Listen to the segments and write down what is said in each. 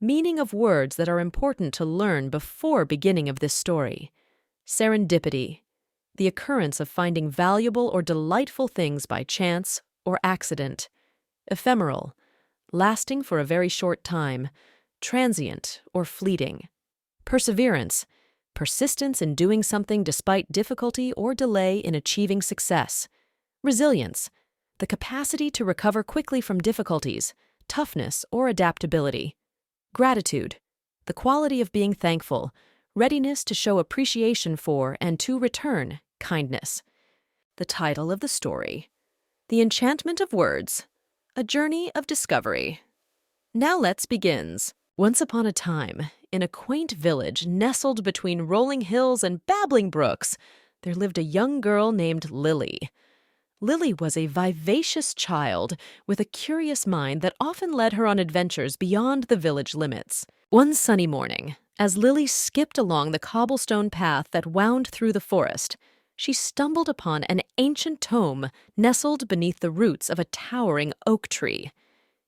Meaning of words that are important to learn before beginning of this story. Serendipity, the occurrence of finding valuable or delightful things by chance or accident. Ephemeral, lasting for a very short time, transient or fleeting. Perseverance, persistence in doing something despite difficulty or delay in achieving success. Resilience, the capacity to recover quickly from difficulties, toughness, or adaptability. Gratitude, the quality of being thankful, readiness to show appreciation for and to return kindness. The title of the story: The Enchantment of Words, A Journey of Discovery. Now let's begins. Once upon a time, in a quaint village nestled between rolling hills and babbling brooks, there lived a young girl named Lily. Lily was a vivacious child with a curious mind that often led her on adventures beyond the village limits. One sunny morning, as Lily skipped along the cobblestone path that wound through the forest, she stumbled upon an ancient tome nestled beneath the roots of a towering oak tree.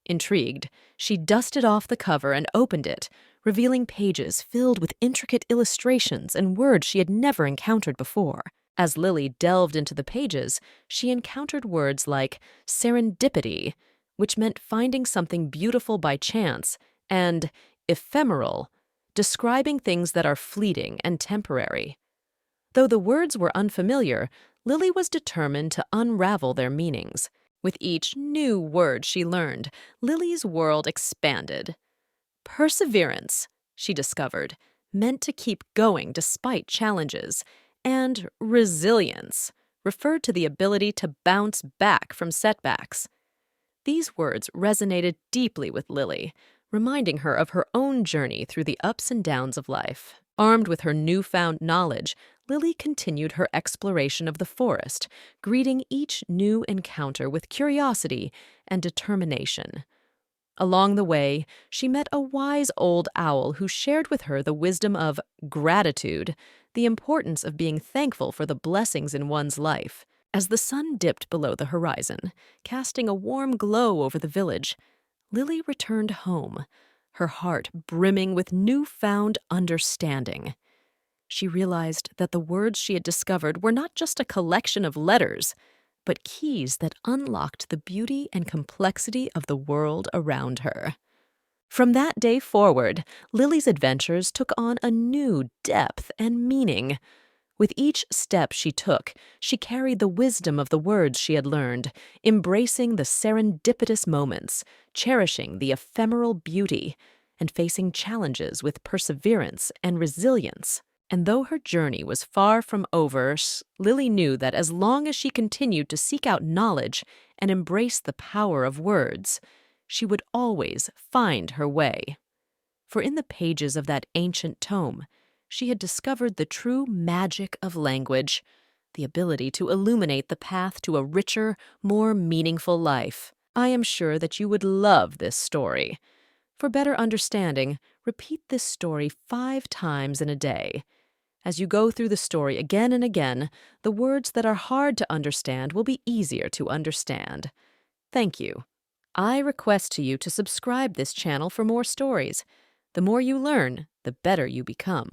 Intrigued, she dusted off the cover and opened it, revealing pages filled with intricate illustrations and words she had never encountered before. As Lily delved into the pages, she encountered words like serendipity, which meant finding something beautiful by chance, and ephemeral, describing things that are fleeting and temporary. Though the words were unfamiliar, Lily was determined to unravel their meanings. With each new word she learned, Lily's world expanded. Perseverance, she discovered, meant to keep going despite challenges, and resilience referred to the ability to bounce back from setbacks. These words resonated deeply with Lily, reminding her of her own journey through the ups and downs of life. Armed with her newfound knowledge, Lily continued her exploration of the forest, greeting each new encounter with curiosity and determination. Along the way, she met a wise old owl who shared with her the wisdom of gratitude, the importance of being thankful for the blessings in one's life. As the sun dipped below the horizon, casting a warm glow over the village, Lily returned home, her heart brimming with newfound understanding. She realized that the words she had discovered were not just a collection of letters, but keys that unlocked the beauty and complexity of the world around her. From that day forward, Lily's adventures took on a new depth and meaning. With each step she took, she carried the wisdom of the words she had learned, embracing the serendipitous moments, cherishing the ephemeral beauty, and facing challenges with perseverance and resilience. And though her journey was far from over, Lily knew that as long as she continued to seek out knowledge and embrace the power of words, she would always find her way. For in the pages of that ancient tome, she had discovered the true magic of language, the ability to illuminate the path to a richer, more meaningful life. I am sure that you would love this story. For better understanding, repeat this story 5 times in a day. As you go through the story again and again, the words that are hard to understand will be easier to understand. Thank you. I request to you to subscribe this channel for more stories. The more you learn, the better you become.